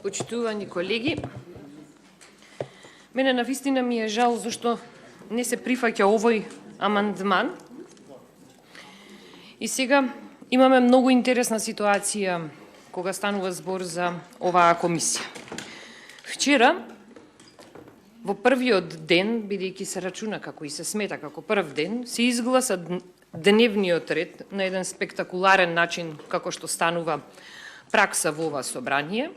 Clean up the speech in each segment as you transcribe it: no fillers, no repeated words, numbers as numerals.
Почитувани колеги, мене навистина ми е жал зашто не се прифаќа овој амандман. И сега имаме многу интересна ситуација кога станува збор за оваа комисија. Вчера, во првиот ден, бидејќи се рачуна како и се смета како прв ден, се изгласа дневниот ред на еден спектакуларен начин како што станува пракса во ова собрание.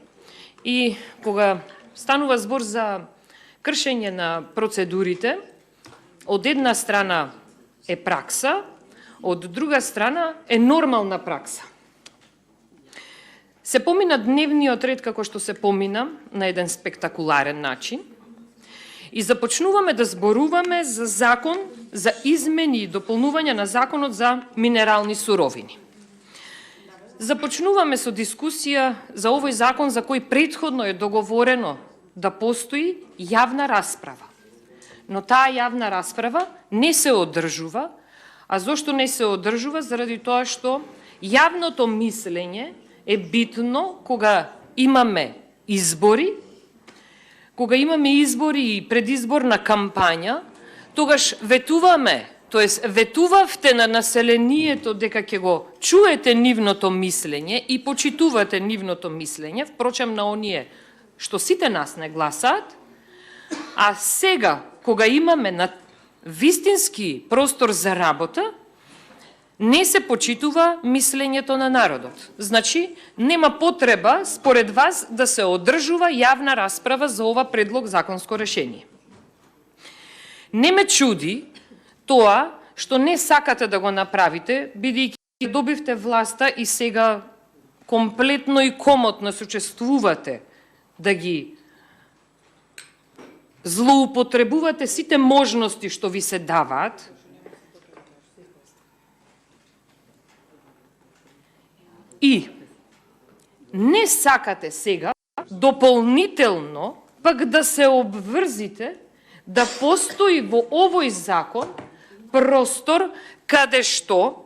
И кога станува збор за кршење на процедурите, од една страна е пракса, од друга страна е нормална пракса. Се помина дневниот ред како што се помина на еден спектакуларен начин и започнуваме да зборуваме за закон за измени и дополнување на законот за минерални суровини. Започнуваме со дискусија за овој закон за кој претходно е договорено да постои јавна расправа. Но таа јавна расправа не се одржува, а зошто не се одржува? Заради тоа што јавното мислење е битно кога имаме избори, и предизборна кампања, тогаш ветувавте на населението дека ќе го чуете нивното мислење и почитувате нивното мислење, впрочем на оние што сите нас не гласаат, а сега, кога имаме на вистински простор за работа, не се почитува мислењето на народот. Значи, нема потреба, според вас, да се одржува јавна расправа за ова предлог законско решение. Не ме чуди тоа што не сакате да го направите, бидејќи добивте власта и сега комплетно и комотно сочувствувате да ги злоупотребувате сите можности што ви се даваат, и не сакате сега дополнително пак да се обврзите да постои во овој закон простор каде што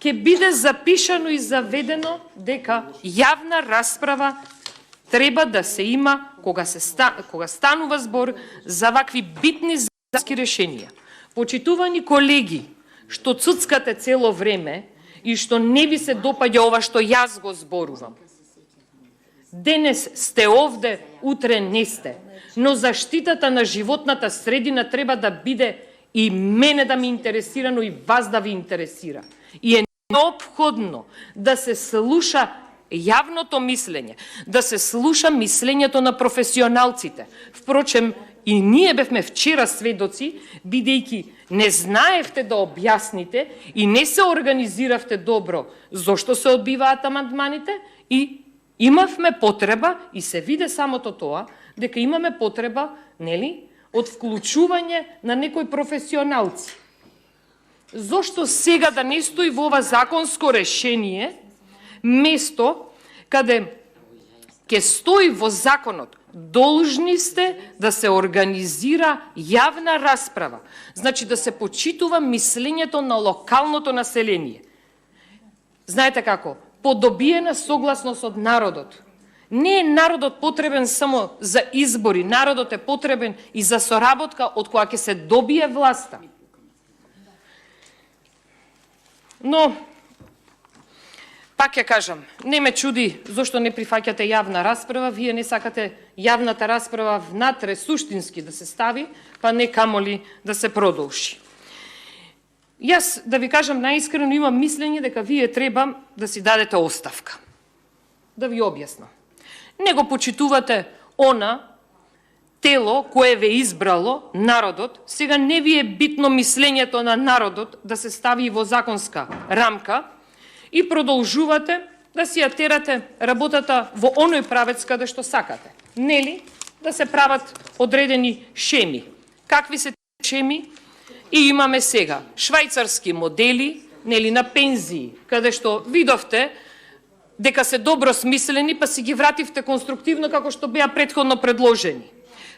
ќе биде запишано и заведено дека јавна расправа треба да се има кога станува збор за вакви битни законски решенија. Почитувани колеги, што цуцкате цело време и што не ви се допаѓа ова што јас го зборувам. Денес сте овде, утре не сте, но заштитата на животната средина треба да биде и мене да ме интересира, но и вас да ви интересира. И е неопходно да се слуша јавното мислење, да се слуша мислењето на професионалците. Впрочем, и ние бевме вчера сведоци, бидејќи не знаевте да објасните и не се организиравте добро зошто се одбиваат амандманите, и имавме потреба, и се виде самото тоа, дека имаме потреба, нели, од вклучување на некои професионалци. Зошто сега да не стои во ова законско решение место каде ќе стои во законот должни сте да се организира јавна расправа, значи да се почитува мислењето на локалното население. Знаете како? По добиена согласност од народот. Не е народот потребен само за избори, народот е потребен и за соработка од која ќе се добие власта. Но, пак ќе кажам, не ме чуди зошто не прифаќате јавна расправа, вие не сакате јавната расправа внатре суштински да се стави, па не камоли да се продолжи. Јас, да ви кажам наискрено, имам мислење дека вие треба да си дадете оставка. Да ви објаснам. Не го почитувате она тело кое ве избрало, народот, сега не ви е битно мислењето на народот да се стави во законска рамка и продолжувате да си ја терате работата во оној правец каде што сакате. Нели? Да се прават одредени шеми. Какви се шеми? И имаме сега швајцарски модели, нели, на пензии, каде што видовте дека се добро смислени, па си ги вративте конструктивно како што беа претходно предложени.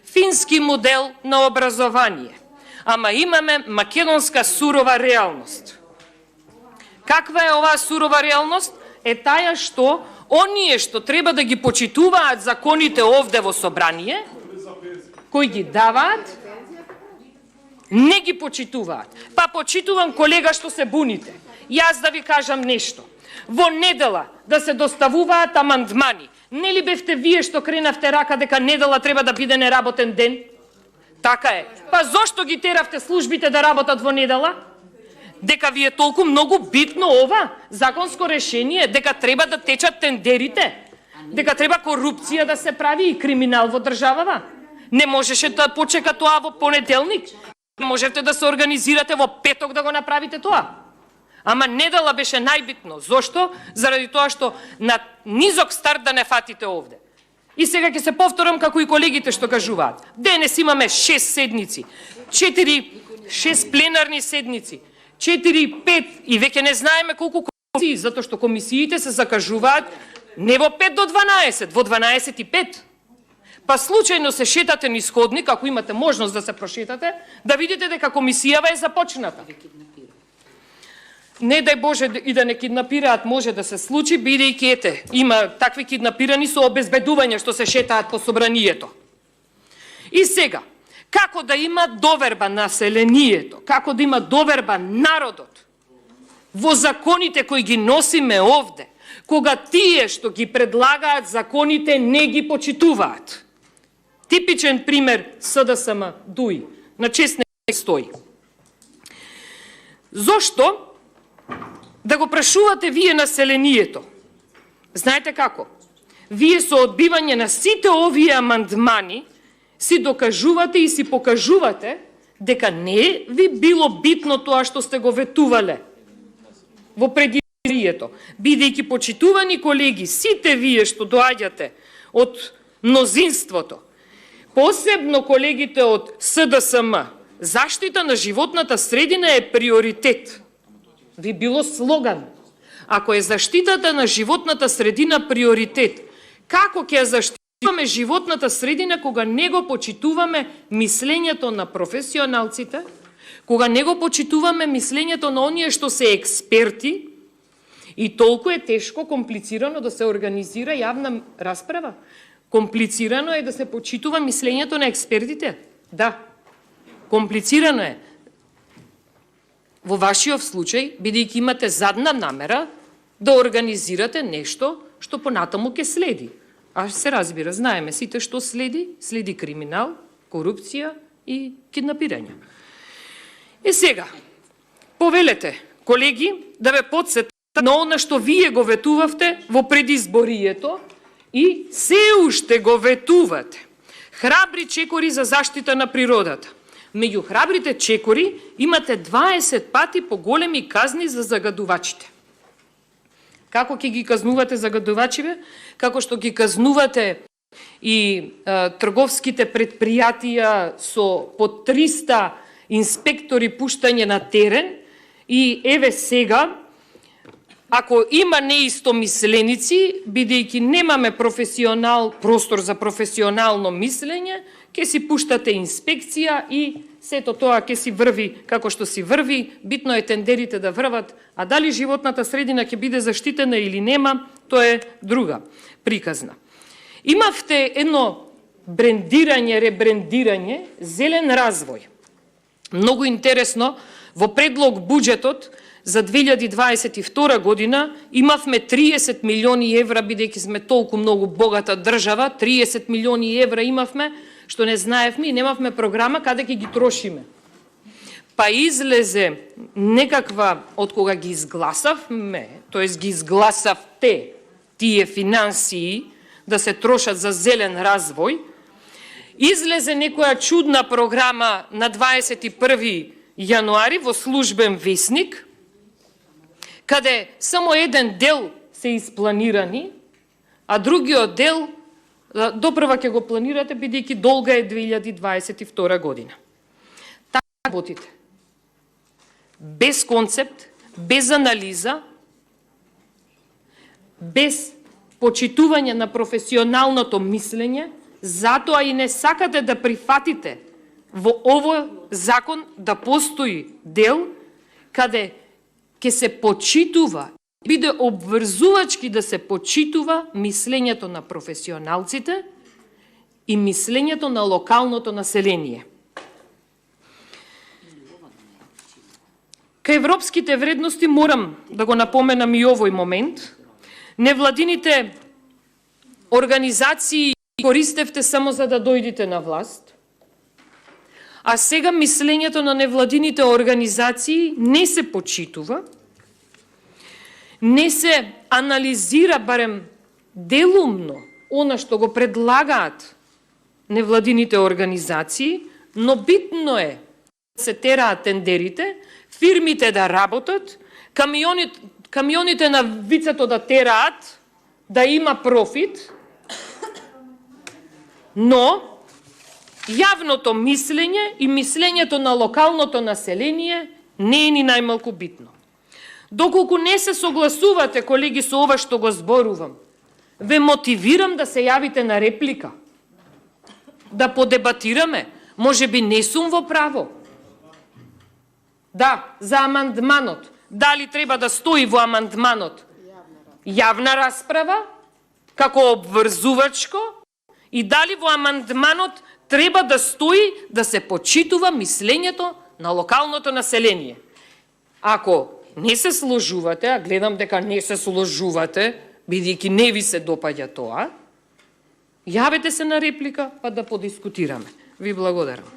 Фински модел на образование. Ама имаме македонска сурова реалност. Каква е оваа сурова реалност? Е таја што оние што треба да ги почитуваат законите овде во собрание, кои ги даваат, не ги почитуваат. Па почитувам колега што се буните. Јас да ви кажам нешто. Во недела да се доставуваат амандмани. Нели бевте вие што кренавте рака дека недела треба да биде неработен ден? Така е. Па зошто ги теравте службите да работат во недела? Дека ви е толку многу битно ова законско решение, дека треба да течат тендерите, дека треба корупција да се прави и криминал во државава. Не можеше да почека тоа во понеделник. Можете да се организирате во петок да го направите тоа. Ама недела беше најбитно. Зошто? Заради тоа што на низок старт да не фатите овде. И сега ќе се повторам како и колегите што кажуваат. Денес имаме 6 седници, 6 пленарни седници, 4-5 и веќе не знаеме колку комисии, затоа што комисиите се закажуваат не во 5 до 12, во 12 и 5. Па случајно се шетате низ ходник, ако имате можност да се прошетате, да видите дека комисијава е започната. Не дај Боже и да не киднапираат, може да се случи, бидејќи ете, има такви киднапирани со обезбедување што се шетаат по собранието. И сега, како да има доверба населението, како да има доверба народот во законите кои ги носиме овде, кога тие што ги предлагаат законите не ги почитуваат. Типичен пример СДСМ ДУИ, на чест не стои. Зошто да го прашувате вие населението? Знаете како? Вие со одбивање на сите овие амандмани си докажувате и си покажувате дека не ви било битно тоа што сте го ветувале во предирието. Бидејќи почитувани колеги, сите вие што доаѓате од мнозинството, посебно колегите од СДСМ, заштита на животната средина е приоритет. Ви било слоган. Ако е заштитата на животната средина приоритет, како ќе заштитуваме животната средина кога не го почитуваме мислењето на професионалците, кога не го почитуваме мислењето на оние што се експерти, и толку е тешко, комплицирано да се организира јавна расправа. Комплицирано е да се почитува мислењето на експертите. Да, комплицирано е. Во вашиот случај, бидејќи имате задна намера да организирате нешто што понатаму ќе следи. А се разбира, знаеме сите што следи. Следи криминал, корупција и киднапирање. И сега, повелете, колеги, да ве подсетам на она што вие го ветувавте во предизборието и се уште го ветувате. Храбри чекори за заштита на природата. Меѓу храбрите чекори имате 20 пати поголеми казни за загадувачите. Како ќе ги казнувате загадувачиве? Како што ги казнувате и трговските предпријатија со по 300 инспектори пуштање на терен и еве сега, ако има неистомисленици, бидејќи немаме простор за професионално мислење, ќе си пуштате инспекција и сето тоа ќе си врви како што си врви, битно е тендерите да врват, а дали животната средина ќе биде заштитена или нема, тоа е друга приказна. Имавте едно брендирање, ребрендирање, зелен развој. Многу интересно, во предлог буџетот за 2022 година имавме 30 милиони евра, бидејќи сме толку многу богата држава, 30 милиони евра имавме, што не знаевме и немавме програма каде ќе ги трошиме. Па излезе некаква, од кога ги изгласавме, тоест ги изгласавте тие финансии да се трошат за зелен развој, излезе некоја чудна програма на 21 јануари во службен весник, каде само еден дел се испланирани, а другиот дел допрва ќе го планирате, бидејќи долга е 2022 година. Така работите. Без концепт, без анализа, без почитување на професионалното мислење, затоа и не сакате да прифатите во овој закон да постои дел каде ќе се почитува биде обврзувачки да се почитува мислењето на професионалците и мислењето на локалното население. Кај европските вредности морам да го напоменам и овој момент. Невладините организации користевте само за да дојдете на власт, а сега мислењето на невладините организации не се почитува, не се анализира барем делумно она што го предлагаат невладините организации, но битно е да се тераат тендерите, фирмите да работат, камионите на вицето да тераат, да има профит, но јавното мислење и мислењето на локалното население не е ни најмалку битно. Доколку не се согласувате, колеги, со ова што го зборувам, ве мотивирам да се јавите на реплика, да подебатираме. Може би не сум во право. Да, за амандманот. Дали треба да стои во амандманот јавна расправа, како обврзувачко, и дали во амандманот треба да стои да се почитува мислењето на локалното население. Ако не се сложувате, а гледам дека не се сложувате, бидејќи не ви се допаѓа тоа, јавете се на реплика, па да подискутираме. Ви благодарам.